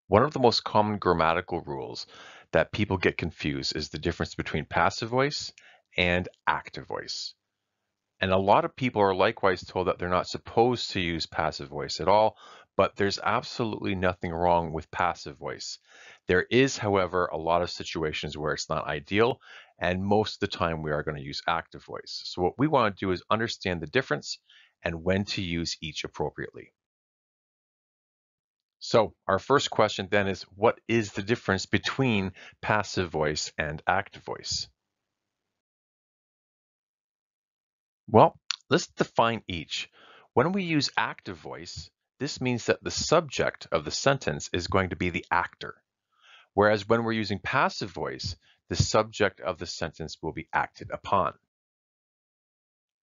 One of the most common grammatical rules that people get confused is the difference between passive voice and active voice. And a lot of people are likewise told that they're not supposed to use passive voice at all, but there's absolutely nothing wrong with passive voice. There is, however, a lot of situations where it's not ideal, and most of the time we are going to use active voice. So what we want to do is understand the difference and when to use each appropriately. So our first question then is, what is the difference between passive voice and active voice? Well, let's define each. When we use active voice, this means that the subject of the sentence is going to be the actor. Whereas when we're using passive voice, the subject of the sentence will be acted upon.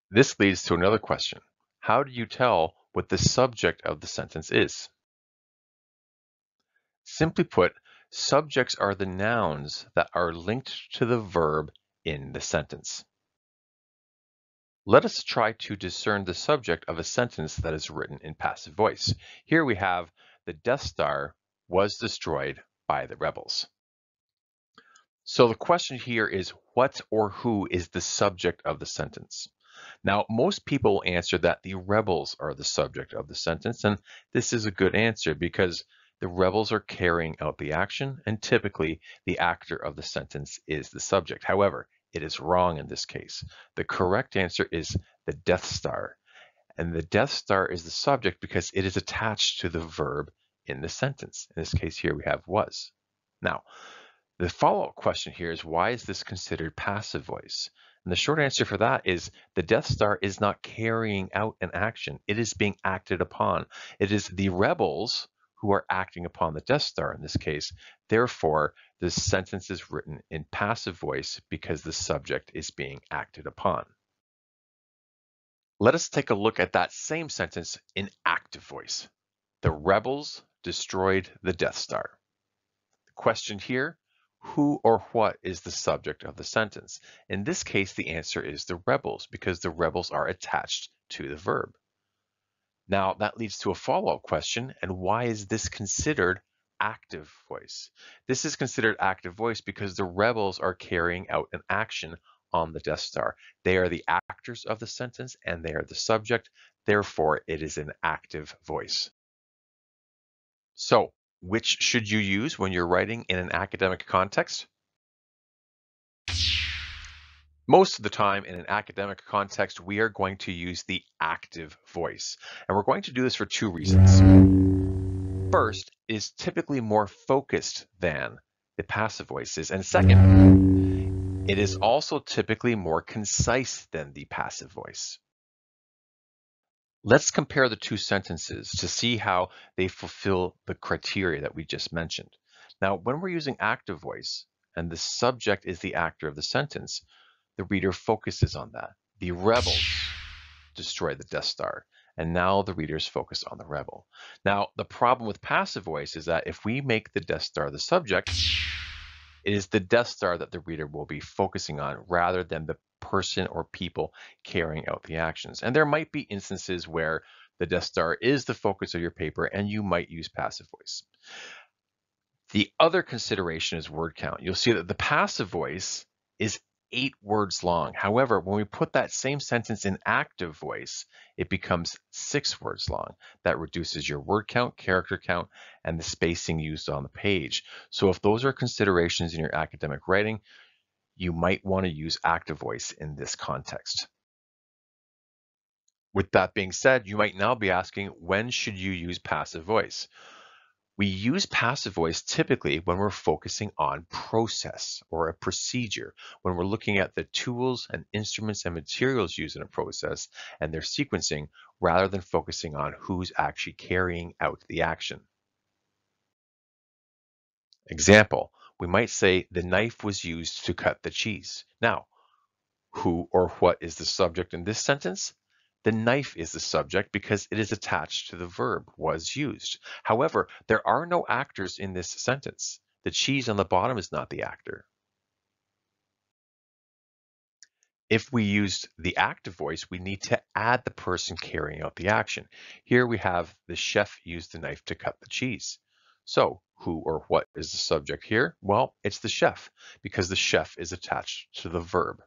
This leads to another question. How do you tell what the subject of the sentence is? Simply put, subjects are the nouns that are linked to the verb in the sentence. Let us try to discern the subject of a sentence that is written in passive voice. Here we have, the Death Star was destroyed by the rebels. So the question here is, what or who is the subject of the sentence? Now, most people answer that the rebels are the subject of the sentence, and this is a good answer because the rebels are carrying out the action, and typically the actor of the sentence is the subject. However, it is wrong in this case. The correct answer is the Death Star, and the Death Star is the subject because it is attached to the verb in the sentence. In this case here, we have was. Now, the follow-up question here is, why is this considered passive voice? And the short answer for that is the Death Star is not carrying out an action. It is being acted upon. It is the rebels who are acting upon the Death Star in this case. Therefore, the sentence is written in passive voice because the subject is being acted upon. Let us take a look at that same sentence in active voice. The rebels destroyed the Death Star. The question here, who or what is the subject of the sentence? In this case, the answer is the rebels because the rebels are attached to the verb. Now that leads to a follow-up question, and why is this considered active voice? This is considered active voice because the rebels are carrying out an action on the Death Star. They are the actors of the sentence and they are the subject. Therefore, it is an active voice. So, which should you use when you're writing in an academic context? Most of the time in an academic context, we are going to use the active voice. And we're going to do this for two reasons. First, it is typically more focused than the passive voices. And second, it is also typically more concise than the passive voice. Let's compare the two sentences to see how they fulfill the criteria that we just mentioned. Now, when we're using active voice and the subject is the actor of the sentence, the reader focuses on that. The rebels destroy the Death Star, and now the readers focus on the rebel. Now, the problem with passive voice is that if we make the Death Star the subject, it is the Death Star that the reader will be focusing on rather than the person or people carrying out the actions. And there might be instances where the Death Star is the focus of your paper and you might use passive voice. The other consideration is word count. You'll see that the passive voice is 8 words long. However, when we put that same sentence in active voice, it becomes 6 words long. That reduces your word count, character count, and the spacing used on the page. So if those are considerations in your academic writing, you might want to use active voice in this context. With that being said, you might now be asking, when should you use passive voice? We use passive voice typically when we're focusing on process or a procedure, when we're looking at the tools and instruments and materials used in a process and their sequencing, rather than focusing on who's actually carrying out the action. Example, we might say the knife was used to cut the cheese. Now, who or what is the subject in this sentence? The knife is the subject because it is attached to the verb was used. However, there are no actors in this sentence. The cheese on the bottom is not the actor. If we used the active voice, we need to add the person carrying out the action. Here we have the chef used the knife to cut the cheese. So Who or what is the subject here? Well, it's the chef, because the chef is attached to the verb.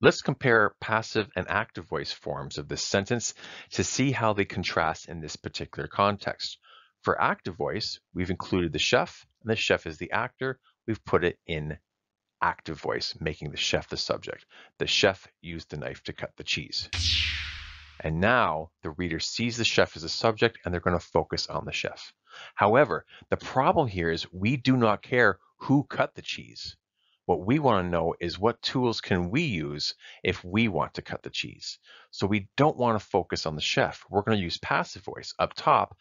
Let's compare passive and active voice forms of this sentence to see how they contrast in this particular context. For active voice, we've included the chef, and the chef is the actor. We've put it in active voice, making the chef the subject. The chef used the knife to cut the cheese. And now the reader sees the chef as a subject, and they're going to focus on the chef. However, the problem here is we do not care who cut the cheese. What we want to know is what tools can we use if we want to cut the cheese. So we don't want to focus on the chef. We're going to use passive voice. Up top,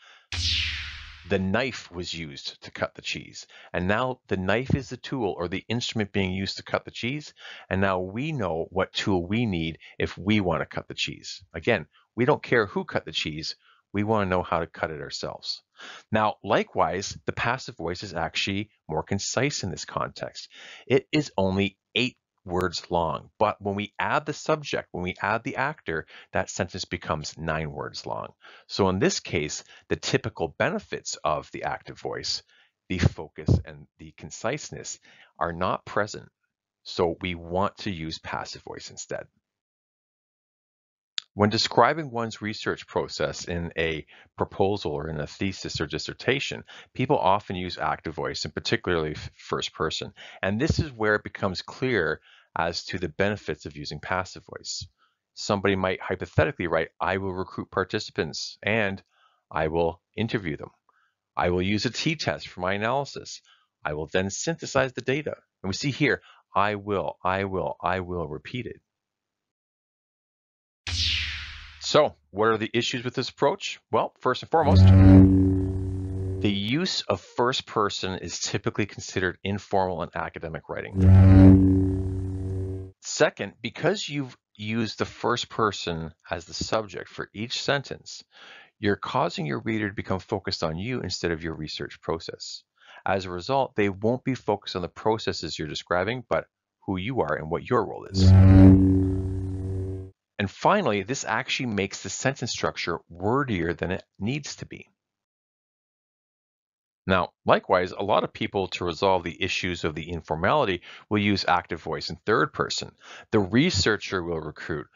the knife was used to cut the cheese. And now the knife is the tool or the instrument being used to cut the cheese. And now we know what tool we need if we want to cut the cheese. Again, we don't care who cut the cheese. We want to know how to cut it ourselves. Now, likewise, the passive voice is actually more concise in this context. It is only 8 words long, but when we add the subject, when we add the actor, that sentence becomes 9 words long. So in this case, the typical benefits of the active voice, the focus and the conciseness, are not present. So we want to use passive voice instead. When describing one's research process in a proposal or in a thesis or dissertation, people often use active voice, and particularly first person. And this is where it becomes clear as to the benefits of using passive voice. Somebody might hypothetically write, I will recruit participants and I will interview them. I will use a t-test for my analysis. I will then synthesize the data. And we see here, I will repeated. So, what are the issues with this approach? Well, first and foremost, the use of first person is typically considered informal in academic writing. Second, because you've used the first person as the subject for each sentence, you're causing your reader to become focused on you instead of your research process. As a result, they won't be focused on the processes you're describing, but who you are and what your role is. And finally, this actually makes the sentence structure wordier than it needs to be. Now, likewise, a lot of people, to resolve the issues of the informality, will use active voice in third person. The researcher will recruit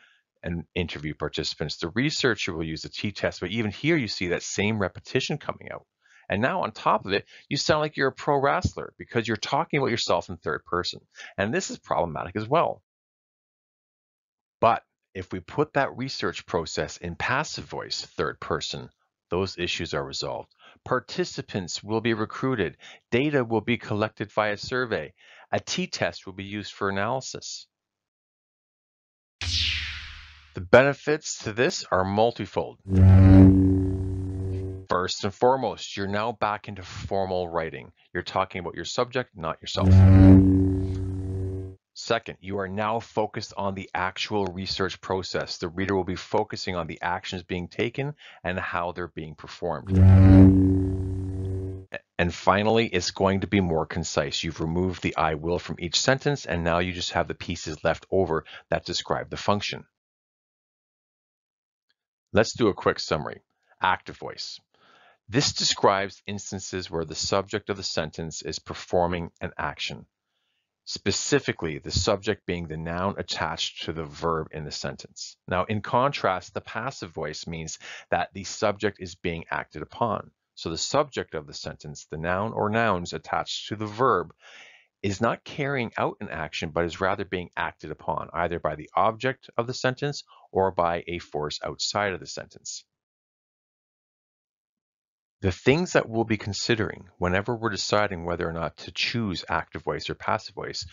and interview participants. The researcher will use the t-test, but even here you see that same repetition coming out. And now on top of it, you sound like you're a pro wrestler because you're talking about yourself in third person. And this is problematic as well. But if we put that research process in passive voice, third person, those issues are resolved. Participants will be recruited. Data will be collected via survey. A t-test will be used for analysis. The benefits to this are multifold. First and foremost, you're now back into formal writing. You're talking about your subject, not yourself. Second, you are now focused on the actual research process. The reader will be focusing on the actions being taken and how they're being performed. And finally, it's going to be more concise. You've removed the I will from each sentence, and now you just have the pieces left over that describe the function. Let's do a quick summary. Active voice. This describes instances where the subject of the sentence is performing an action. Specifically, the subject being the noun attached to the verb in the sentence. Now, in contrast, the passive voice means that the subject is being acted upon. So the subject of the sentence, the noun or nouns attached to the verb, is not carrying out an action, but is rather being acted upon, either by the object of the sentence or by a force outside of the sentence. The things that we'll be considering whenever we're deciding whether or not to choose active voice or passive voice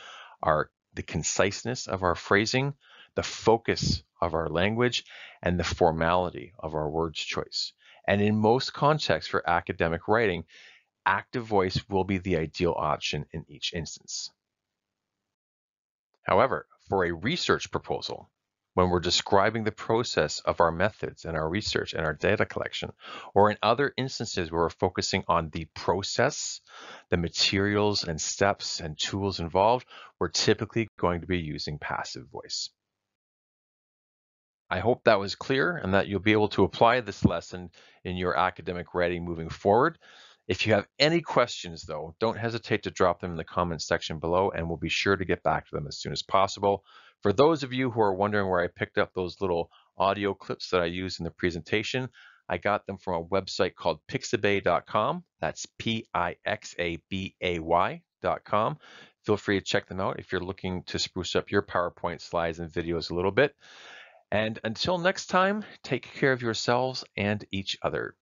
are the conciseness of our phrasing, the focus of our language, and the formality of our words choice. And in most contexts for academic writing, active voice will be the ideal option in each instance. However, for a research proposal, when we're describing the process of our methods and our research and our data collection, or in other instances where we're focusing on the process, the materials and steps and tools involved, we're typically going to be using passive voice. I hope that was clear and that you'll be able to apply this lesson in your academic writing moving forward. If you have any questions, though, don't hesitate to drop them in the comments section below, and we'll be sure to get back to them as soon as possible. For those of you who are wondering where I picked up those little audio clips that I used in the presentation, I got them from a website called pixabay.com. That's Pixabay.com. Feel free to check them out if you're looking to spruce up your PowerPoint slides and videos a little bit. And until next time, take care of yourselves and each other.